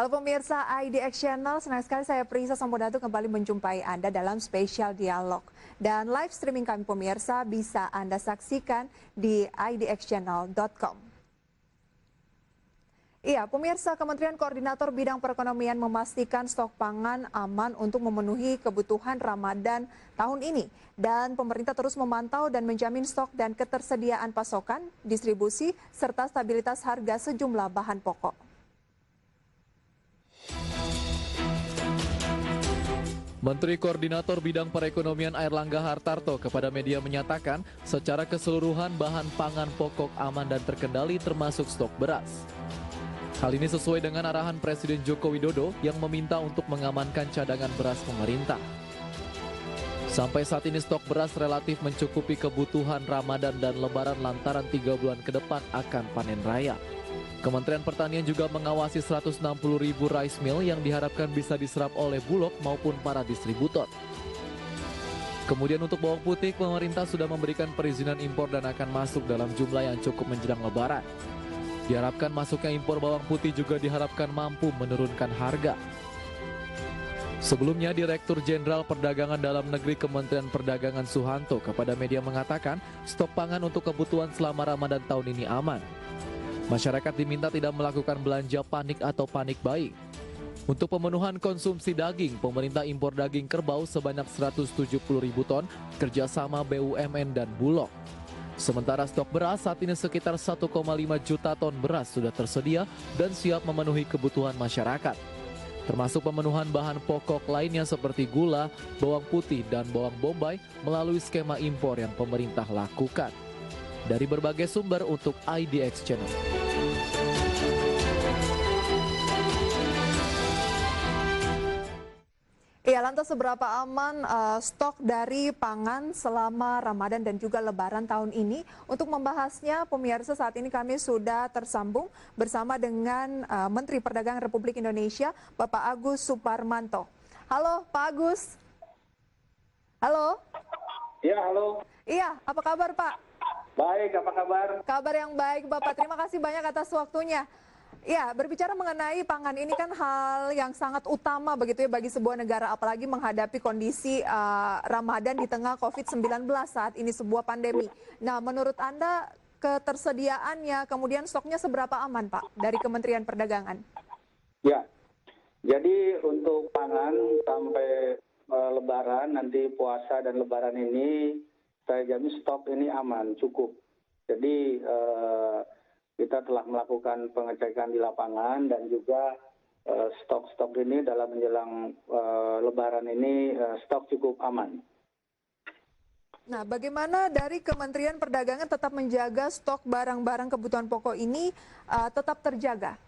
Halo pemirsa IDX Channel, senang sekali saya Prisa Sampodatu kembali menjumpai Anda dalam spesial dialog. Dan live streaming kami pemirsa bisa Anda saksikan di idxchannel.com. Iya, pemirsa, Kementerian Koordinator Bidang Perekonomian memastikan stok pangan aman untuk memenuhi kebutuhan Ramadan tahun ini. Dan pemerintah terus memantau dan menjamin stok dan ketersediaan pasokan, distribusi, serta stabilitas harga sejumlah bahan pokok. Menteri Koordinator Bidang Perekonomian Airlangga Hartarto kepada media menyatakan secara keseluruhan bahan pangan pokok aman dan terkendali termasuk stok beras. Hal ini sesuai dengan arahan Presiden Joko Widodo yang meminta untuk mengamankan cadangan beras pemerintah. Sampai saat ini stok beras relatif mencukupi kebutuhan Ramadan dan Lebaran lantaran 3 bulan ke depan akan panen raya. Kementerian Pertanian juga mengawasi 160.000 rice mill yang diharapkan bisa diserap oleh Bulog maupun para distributor. Kemudian untuk bawang putih, pemerintah sudah memberikan perizinan impor dan akan masuk dalam jumlah yang cukup menjelang Lebaran. Diharapkan masuknya impor bawang putih juga diharapkan mampu menurunkan harga. Sebelumnya, Direktur Jenderal Perdagangan Dalam Negeri Kementerian Perdagangan Suhanto kepada media mengatakan stok pangan untuk kebutuhan selama Ramadan tahun ini aman. Masyarakat diminta tidak melakukan belanja panik atau panik buying. Untuk pemenuhan konsumsi daging, pemerintah impor daging kerbau sebanyak 170.000 ton kerjasama BUMN dan Bulog. Sementara stok beras saat ini sekitar 1,5 juta ton beras sudah tersedia dan siap memenuhi kebutuhan masyarakat. Termasuk pemenuhan bahan pokok lainnya seperti gula, bawang putih, dan bawang bombay melalui skema impor yang pemerintah lakukan. Dari berbagai sumber untuk IDX Channel. Iya, lantas seberapa aman stok dari pangan selama Ramadan dan juga Lebaran tahun ini? Untuk membahasnya, pemirsa, saat ini kami sudah tersambung bersama dengan Menteri Perdagangan Republik Indonesia, Bapak Agus Suparmanto. Halo, Pak Agus. Halo. Ya, halo. Iya, apa kabar, Pak? Baik, apa kabar? Kabar yang baik, Bapak. Terima kasih banyak atas waktunya. Ya, berbicara mengenai pangan ini kan hal yang sangat utama begitu ya bagi sebuah negara, apalagi menghadapi kondisi Ramadan di tengah COVID-19 saat ini, sebuah pandemi. Nah, menurut Anda ketersediaannya, kemudian stoknya seberapa aman, Pak, dari Kementerian Perdagangan? Ya, jadi untuk pangan sampai Lebaran, nanti puasa dan Lebaran ini, saya jamin stok ini aman, cukup. Jadi kita telah melakukan pengecekan di lapangan dan juga stok-stok ini dalam menjelang Lebaran ini stok cukup aman. Nah, bagaimana dari Kementerian Perdagangan tetap menjaga stok barang-barang kebutuhan pokok ini tetap terjaga?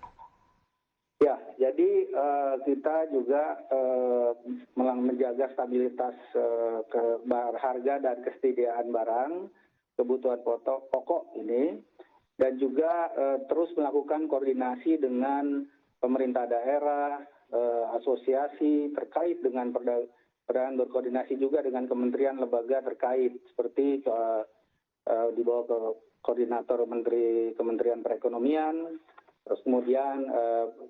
Ya, jadi kita juga menjaga stabilitas harga dan kesediaan barang kebutuhan pokok ini. Dan juga terus melakukan koordinasi dengan pemerintah daerah, asosiasi terkait dengan perdagangan, berkoordinasi juga dengan kementerian lembaga terkait seperti di bawah koordinator Kementerian Perekonomian, terus kemudian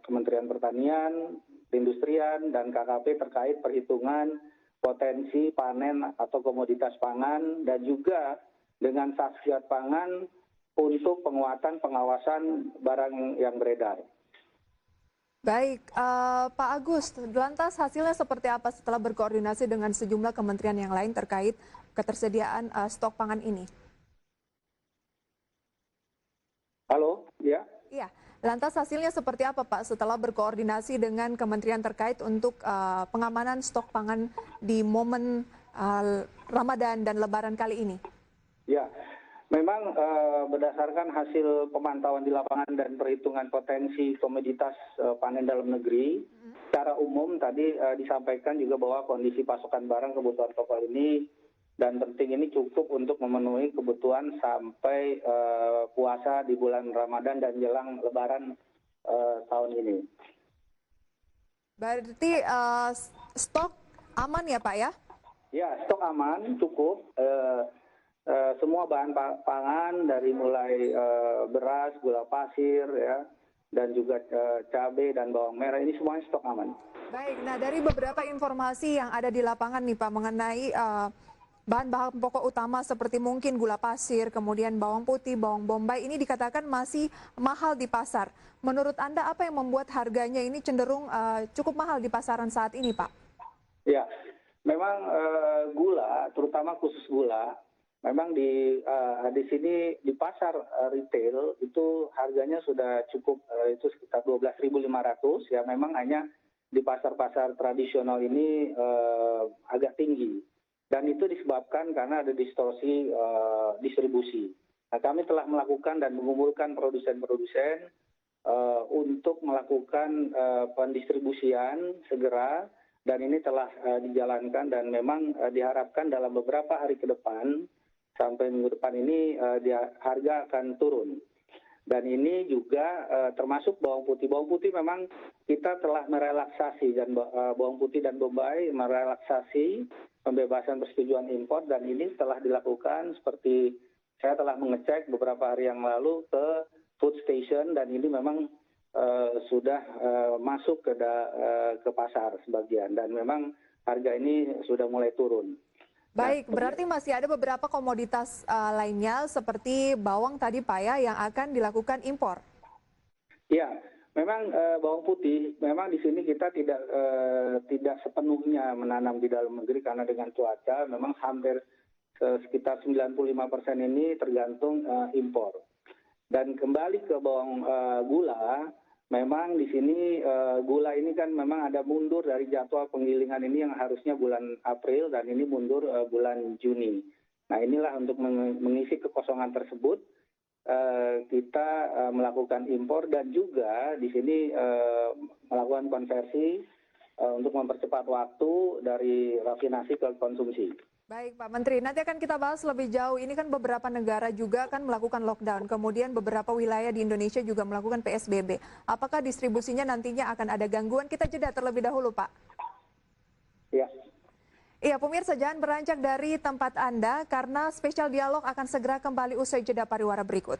Kementerian Pertanian, Perindustrian, dan KKP terkait perhitungan potensi panen atau komoditas pangan dan juga dengan Satgas Pangan untuk penguatan pengawasan barang yang beredar. Baik, Pak Agus, lantas hasilnya seperti apa setelah berkoordinasi dengan sejumlah kementerian yang lain terkait ketersediaan stok pangan ini? Halo, ya? Iya, lantas hasilnya seperti apa, Pak, setelah berkoordinasi dengan kementerian terkait untuk pengamanan stok pangan di momen Ramadan dan Lebaran kali ini? Ya. Memang berdasarkan hasil pemantauan di lapangan dan perhitungan potensi komoditas panen dalam negeri, secara umum tadi disampaikan juga bahwa kondisi pasokan barang kebutuhan pokok ini dan penting ini cukup untuk memenuhi kebutuhan sampai puasa di bulan Ramadan dan jelang Lebaran tahun ini. Berarti stok aman ya, Pak ya? Ya, stok aman, cukup. Semua bahan pangan dari mulai beras, gula pasir, ya, dan juga cabai dan bawang merah ini semuanya stok aman. Baik, nah dari beberapa informasi yang ada di lapangan nih Pak mengenai bahan-bahan pokok utama seperti mungkin gula pasir, kemudian bawang putih, bawang bombay ini dikatakan masih mahal di pasar. Menurut Anda apa yang membuat harganya ini cenderung cukup mahal di pasaran saat ini Pak? Ya, memang gula, terutama khusus gula, memang di sini di pasar retail itu harganya sudah cukup itu sekitar 12.500 ya, memang hanya di pasar-pasar tradisional ini agak tinggi dan itu disebabkan karena ada distorsi distribusi. Nah, kami telah melakukan dan mengumpulkan produsen-produsen untuk melakukan pendistribusian segera dan ini telah dijalankan dan memang diharapkan dalam beberapa hari ke depan sampai minggu depan ini harga akan turun. Dan ini juga termasuk bawang putih. Bawang putih memang kita telah merelaksasi dan bawang putih dan bombay merelaksasi pembebasan persetujuan impor dan ini telah dilakukan seperti saya telah mengecek beberapa hari yang lalu ke food station dan ini memang sudah masuk ke pasar sebagian dan memang harga ini sudah mulai turun. Baik, berarti masih ada beberapa komoditas lainnya seperti bawang tadi Pak ya yang akan dilakukan impor. Ya, memang bawang putih, memang di sini kita tidak sepenuhnya menanam di dalam negeri karena dengan cuaca memang hampir sekitar 95% ini tergantung impor. Dan kembali ke bawang gula, memang di sini gula ini kan memang ada mundur dari jadwal penggilingan ini yang harusnya bulan April dan ini mundur bulan Juni. Nah inilah untuk mengisi kekosongan tersebut kita melakukan impor dan juga di sini melakukan konversi untuk mempercepat waktu dari rafinasi ke konsumsi. Baik Pak Menteri, nanti akan kita bahas lebih jauh. Ini kan beberapa negara juga akan melakukan lockdown, kemudian beberapa wilayah di Indonesia juga melakukan PSBB. Apakah distribusinya nantinya akan ada gangguan? Kita jeda terlebih dahulu Pak. Ya. Iya pemirsa, jangan beranjak dari tempat Anda karena spesial dialog akan segera kembali usai jeda pariwara berikut.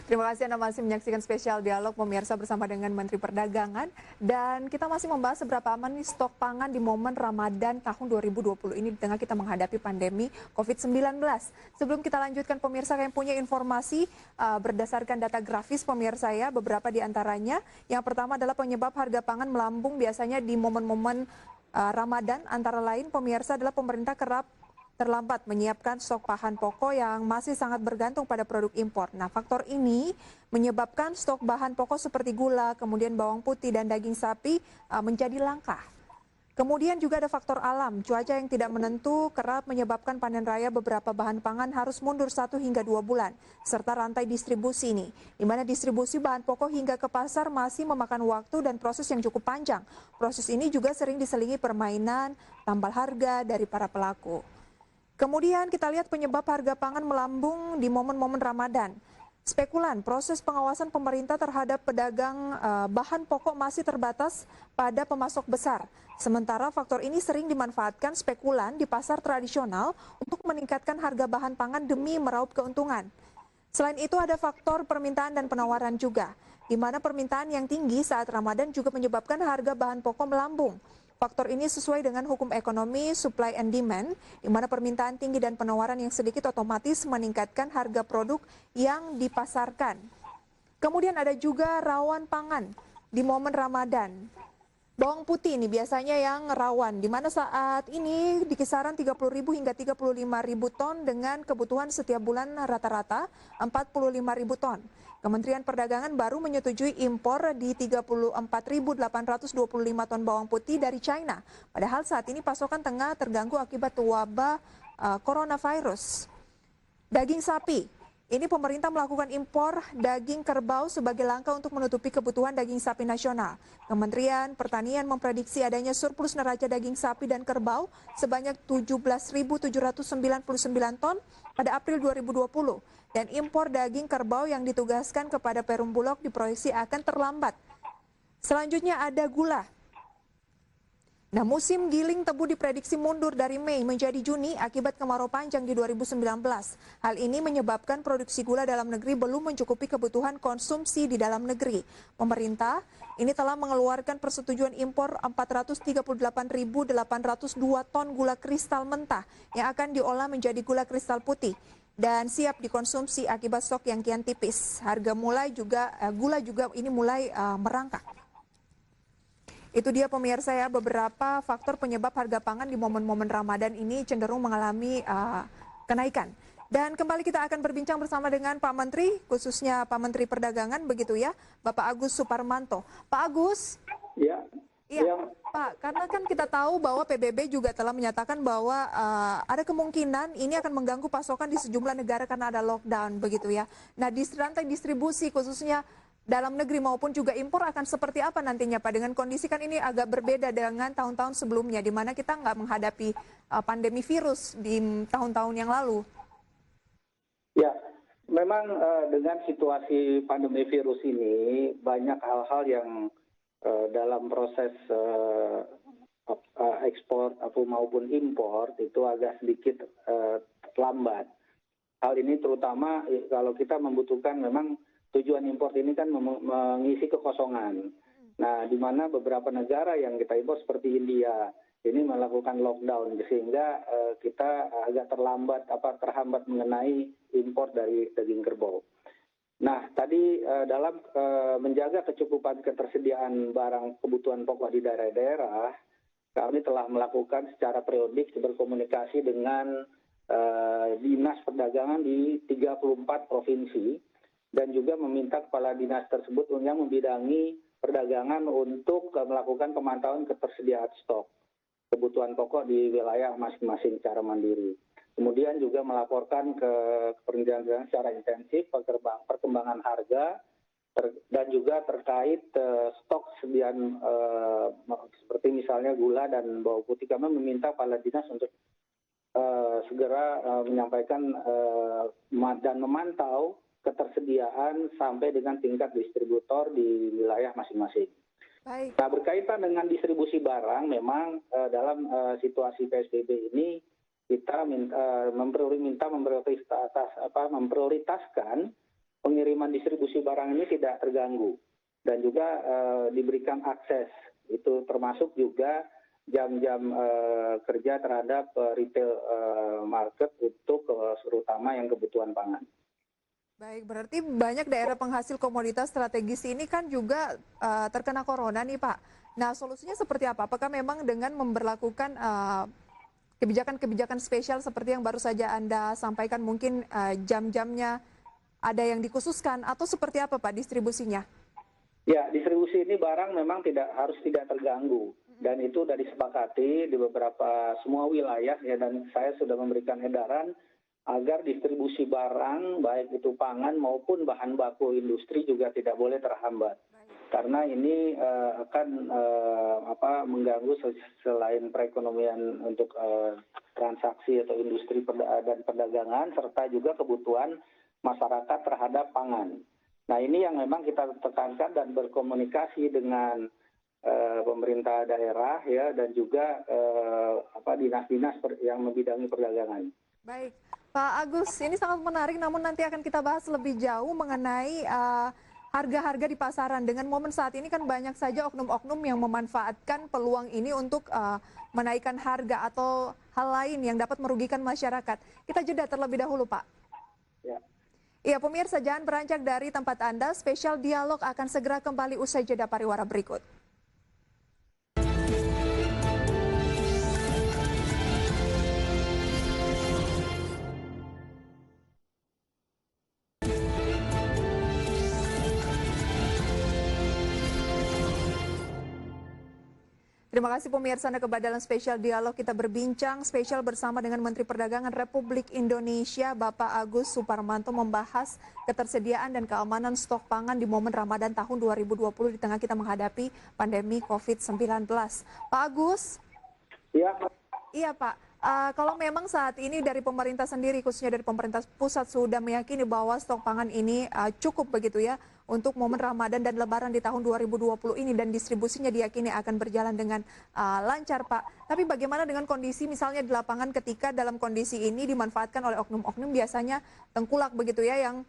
Terima kasih Anda masih menyaksikan spesial dialog pemirsa bersama dengan Menteri Perdagangan dan kita masih membahas seberapa aman nih stok pangan di momen Ramadan tahun 2020 ini di tengah kita menghadapi pandemi COVID-19. Sebelum kita lanjutkan pemirsa yang punya informasi berdasarkan data grafis pemirsa ya, beberapa di antaranya. Yang pertama adalah penyebab harga pangan melambung biasanya di momen-momen Ramadan antara lain pemirsa adalah pemerintah kerap terlambat menyiapkan stok bahan pokok yang masih sangat bergantung pada produk impor. Nah, faktor ini menyebabkan stok bahan pokok seperti gula, kemudian bawang putih dan daging sapi menjadi langka. Kemudian juga ada faktor alam, cuaca yang tidak menentu kerap menyebabkan panen raya beberapa bahan pangan harus mundur 1 hingga 2 bulan, serta rantai distribusi ini, di mana distribusi bahan pokok hingga ke pasar masih memakan waktu dan proses yang cukup panjang. Proses ini juga sering diselingi permainan, tambal harga dari para pelaku. Kemudian kita lihat penyebab harga pangan melambung di momen-momen Ramadan. Spekulan, proses pengawasan pemerintah terhadap pedagang bahan pokok masih terbatas pada pemasok besar. Sementara faktor ini sering dimanfaatkan spekulan di pasar tradisional untuk meningkatkan harga bahan pangan demi meraup keuntungan. Selain itu ada faktor permintaan dan penawaran juga, di mana permintaan yang tinggi saat Ramadan juga menyebabkan harga bahan pokok melambung. Faktor ini sesuai dengan hukum ekonomi supply and demand, di mana permintaan tinggi dan penawaran yang sedikit otomatis meningkatkan harga produk yang dipasarkan. Kemudian ada juga rawan pangan di momen Ramadan. Bawang putih ini biasanya yang rawan, di mana saat ini di kisaran 30.000 hingga 35.000 ton dengan kebutuhan setiap bulan rata-rata 45.000 ton. Kementerian Perdagangan baru menyetujui impor di 34.825 ton bawang putih dari China. Padahal saat ini pasokan tengah terganggu akibat wabah coronavirus. Daging sapi. Ini pemerintah melakukan impor daging kerbau sebagai langkah untuk menutupi kebutuhan daging sapi nasional. Kementerian Pertanian memprediksi adanya surplus neraca daging sapi dan kerbau sebanyak 17.799 ton pada April 2020. Dan impor daging kerbau yang ditugaskan kepada Perum Bulog diproyeksi akan terlambat. Selanjutnya ada gula. Nah, musim giling tebu diprediksi mundur dari Mei menjadi Juni akibat kemarau panjang di 2019. Hal ini menyebabkan produksi gula dalam negeri belum mencukupi kebutuhan konsumsi di dalam negeri. Pemerintah ini telah mengeluarkan persetujuan impor 438.802 ton gula kristal mentah yang akan diolah menjadi gula kristal putih dan siap dikonsumsi akibat stok yang kian tipis. Harga gula juga ini mulai merangkak. Itu dia pemirsa ya, beberapa faktor penyebab harga pangan di momen-momen Ramadan ini cenderung mengalami kenaikan. Dan kembali kita akan berbincang bersama dengan Pak Menteri, khususnya Pak Menteri Perdagangan begitu ya, Bapak Agus Suparmanto. Pak Agus. Ya. Iya, Pak, karena kan kita tahu bahwa PBB juga telah menyatakan bahwa ada kemungkinan ini akan mengganggu pasokan di sejumlah negara karena ada lockdown begitu ya. Nah, di rantai distribusi khususnya dalam negeri maupun juga impor akan seperti apa nantinya Pak? Dengan kondisi kan ini agak berbeda dengan tahun-tahun sebelumnya di mana kita nggak menghadapi pandemi virus di tahun-tahun yang lalu. Ya, memang dengan situasi pandemi virus ini banyak hal-hal yang dalam proses ekspor maupun impor itu agak sedikit lambat. Hal ini terutama kalau kita membutuhkan memang tujuan impor ini kan mengisi kekosongan. Nah, di mana beberapa negara yang kita impor seperti India ini melakukan lockdown sehingga kita agak terhambat mengenai impor dari daging kerbau. Nah, tadi dalam menjaga kecukupan ketersediaan barang kebutuhan pokok di daerah-daerah, kami telah melakukan secara periodik berkomunikasi dengan Dinas Perdagangan di 34 provinsi dan juga meminta kepala dinas tersebut yang membidangi perdagangan untuk melakukan pemantauan ketersediaan stok kebutuhan pokok di wilayah masing-masing secara mandiri. Kemudian juga melaporkan ke perencanaan secara intensif perkembangan harga dan juga terkait stok sediaan seperti misalnya gula dan bawang putih. Kami meminta kepala dinas untuk segera menyampaikan dan memantau ketersediaan sampai dengan tingkat distributor di wilayah masing-masing. Baik. Nah, berkaitan dengan distribusi barang, memang dalam situasi PSBB ini kita memprioritaskan pengiriman distribusi barang ini tidak terganggu dan juga diberikan akses. Itu termasuk juga jam-jam kerja terhadap retail market untuk terutama yang kebutuhan pangan. Baik, berarti banyak daerah penghasil komoditas strategis ini kan juga terkena corona nih Pak. Nah, solusinya seperti apa? Apakah memang dengan memberlakukan kebijakan-kebijakan spesial seperti yang baru saja Anda sampaikan, mungkin jam-jamnya ada yang dikhususkan atau seperti apa Pak distribusinya? Ya, distribusi ini barang memang harus tidak terganggu dan itu sudah disepakati di beberapa semua wilayah ya, dan saya sudah memberikan edaran agar distribusi barang baik itu pangan maupun bahan baku industri juga tidak boleh terhambat. Karena ini akan mengganggu selain perekonomian untuk transaksi atau industri dan perdagangan serta juga kebutuhan masyarakat terhadap pangan. Nah, ini yang memang kita tekankan dan berkomunikasi dengan pemerintah daerah ya dan juga dinas-dinas yang membidangi perdagangan. Baik, Pak Agus, ini sangat menarik namun nanti akan kita bahas lebih jauh mengenai harga-harga di pasaran. Dengan momen saat ini kan banyak saja oknum-oknum yang memanfaatkan peluang ini untuk menaikkan harga atau hal lain yang dapat merugikan masyarakat. Kita jeda terlebih dahulu, Pak. Ya. Iya, pemirsa, jangan beranjak dari tempat Anda. Spesial dialog akan segera kembali usai jeda pariwara berikut. Terima kasih pemirsa Anda kembali dalam spesial dialog. Kita berbincang spesial bersama dengan Menteri Perdagangan Republik Indonesia, Bapak Agus Suparmanto, membahas ketersediaan dan keamanan stok pangan di momen Ramadan tahun 2020 di tengah kita menghadapi pandemi COVID-19. Pak Agus? Ya, Iya Pak. Kalau memang saat ini dari pemerintah sendiri, khususnya dari pemerintah pusat sudah meyakini bahwa stok pangan ini cukup begitu ya untuk momen Ramadan dan Lebaran di tahun 2020 ini dan distribusinya diyakini akan berjalan dengan lancar Pak. Tapi bagaimana dengan kondisi misalnya di lapangan ketika dalam kondisi ini dimanfaatkan oleh oknum-oknum biasanya tengkulak begitu ya yang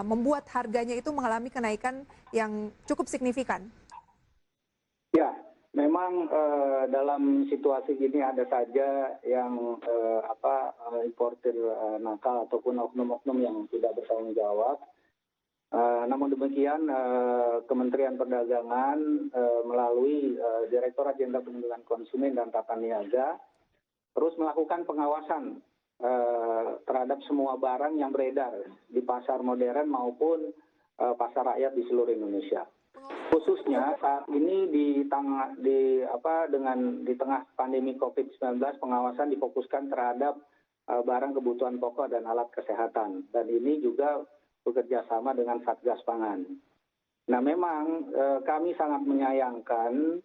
membuat harganya itu mengalami kenaikan yang cukup signifikan? ya. Memang dalam situasi gini ada saja yang importir nakal ataupun oknum-oknum yang tidak bertanggung jawab. Namun demikian Kementerian Perdagangan melalui Direktorat Jenderal Perlindungan Konsumen dan Tata Niaga terus melakukan pengawasan terhadap semua barang yang beredar di pasar modern maupun pasar rakyat di seluruh Indonesia. Khususnya saat ini di tengah pandemi COVID-19, pengawasan difokuskan terhadap barang kebutuhan pokok dan alat kesehatan. Dan ini juga bekerja sama dengan Satgas Pangan. Nah, memang kami sangat menyayangkan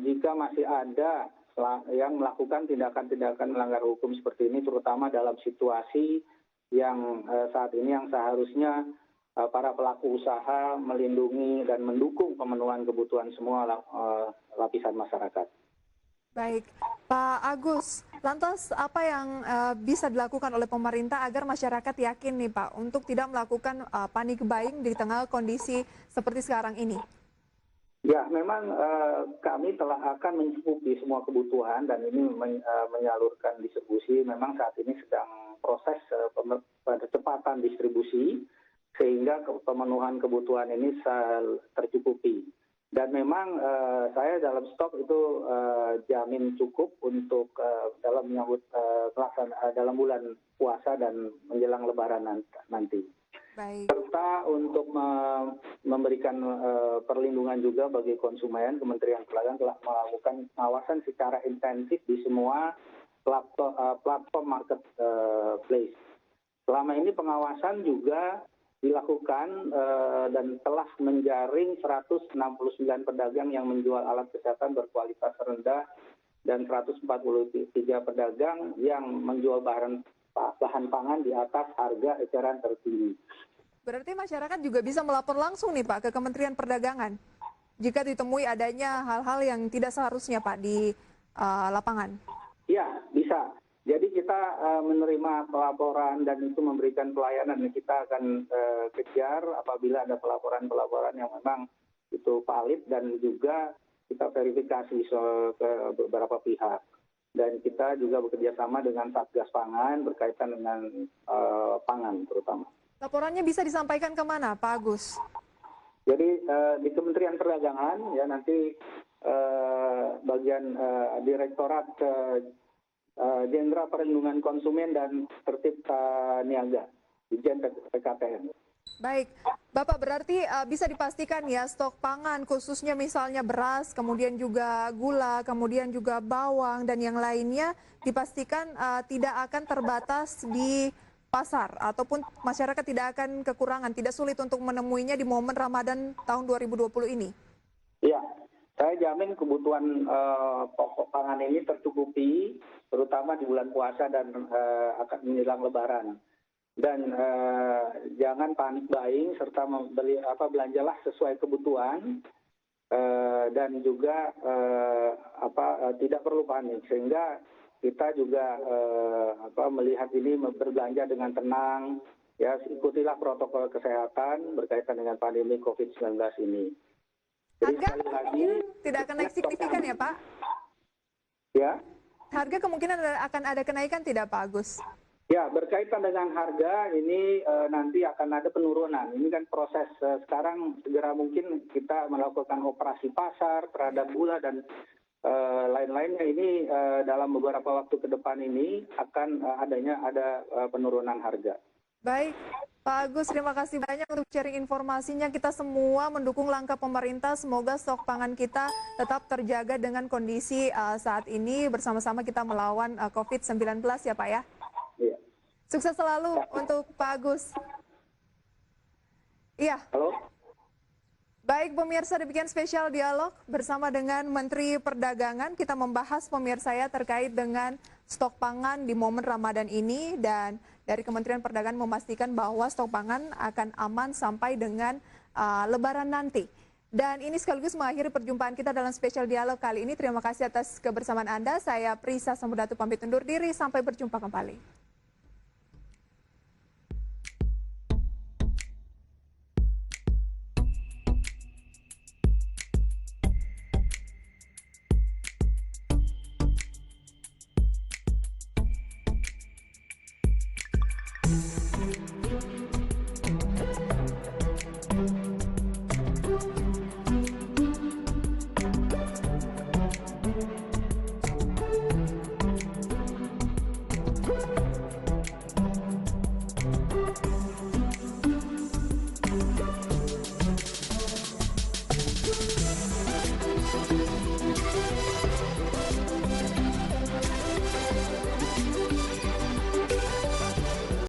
jika masih ada yang melakukan tindakan-tindakan melanggar hukum seperti ini, terutama dalam situasi yang saat ini yang seharusnya para pelaku usaha melindungi dan mendukung pemenuhan kebutuhan semua lapisan masyarakat. Baik, Pak Agus, lantas apa yang bisa dilakukan oleh pemerintah agar masyarakat yakin nih Pak untuk tidak melakukan panic buying di tengah kondisi seperti sekarang ini? Ya, memang kami telah akan mencukupi semua kebutuhan dan ini menyalurkan distribusi. Memang saat ini sedang proses percepatan distribusi sehingga pemenuhan kebutuhan ini tercukupi. Dan memang saya dalam stok itu jamin cukup untuk dalam menyambut dalam bulan puasa dan menjelang Lebaran nanti. Baik. Serta untuk memberikan perlindungan juga bagi konsumen, Kementerian Perdagangan telah melakukan pengawasan secara intensif di semua platform marketplace. Selama ini pengawasan juga dilakukan dan telah menjaring 169 pedagang yang menjual alat kesehatan berkualitas rendah dan 143 pedagang yang menjual bahan pangan di atas harga eceran tertinggi. Berarti masyarakat juga bisa melapor langsung nih Pak ke Kementerian Perdagangan jika ditemui adanya hal-hal yang tidak seharusnya Pak di lapangan? Ya, bisa. Jadi kita menerima pelaporan dan itu memberikan pelayanan. Kita akan kejar apabila ada pelaporan-pelaporan yang memang itu valid dan juga kita verifikasi ke beberapa pihak. Dan kita juga bekerja sama dengan Satgas Pangan berkaitan dengan pangan terutama. Laporannya bisa disampaikan kemana Pak Agus? Jadi di Kementerian Perdagangan ya nanti bagian Direktorat Jenderal Perlindungan Konsumen dan Tertib Niaga, Dijen PKPN. Baik, Bapak berarti bisa dipastikan ya stok pangan khususnya misalnya beras, kemudian juga gula, kemudian juga bawang dan yang lainnya dipastikan tidak akan terbatas di pasar ataupun masyarakat tidak akan kekurangan, tidak sulit untuk menemuinya di momen Ramadan tahun 2020 ini. Iya. Saya jamin kebutuhan pokok pangan ini tercukupi, terutama di bulan puasa dan akan menjelang Lebaran. Dan jangan panik buying serta belanjalah sesuai kebutuhan dan juga tidak perlu panik sehingga kita juga melihat ini berbelanja dengan tenang. Ya, ikutilah protokol kesehatan berkaitan dengan pandemi COVID-19 ini. Harga mungkin tidak akan naik signifikan ya Pak? Ya. Harga kemungkinan akan ada kenaikan tidak Pak Agus? Ya, berkaitan dengan harga ini nanti akan ada penurunan. Ini kan proses sekarang segera mungkin kita melakukan operasi pasar terhadap gula dan lain-lainnya ini dalam beberapa waktu ke depan ini akan ada penurunan harga. Baik, Pak Agus, terima kasih banyak untuk sharing informasinya. Kita semua mendukung langkah pemerintah. Semoga stok pangan kita tetap terjaga dengan kondisi saat ini. Bersama-sama kita melawan COVID-19 ya Pak ya. Iya. Sukses selalu untuk Pak Agus. Iya. Halo. Baik pemirsa, demikian spesial dialog bersama dengan Menteri Perdagangan. Kita membahas pemirsa ya terkait dengan stok pangan di momen Ramadan ini, dan dari Kementerian Perdagangan memastikan bahwa stok pangan akan aman sampai dengan Lebaran nanti. Dan ini sekaligus mengakhiri perjumpaan kita dalam spesial dialog kali ini. Terima kasih atas kebersamaan Anda. Saya Prisa Samudatu pamit undur diri. Sampai berjumpa kembali.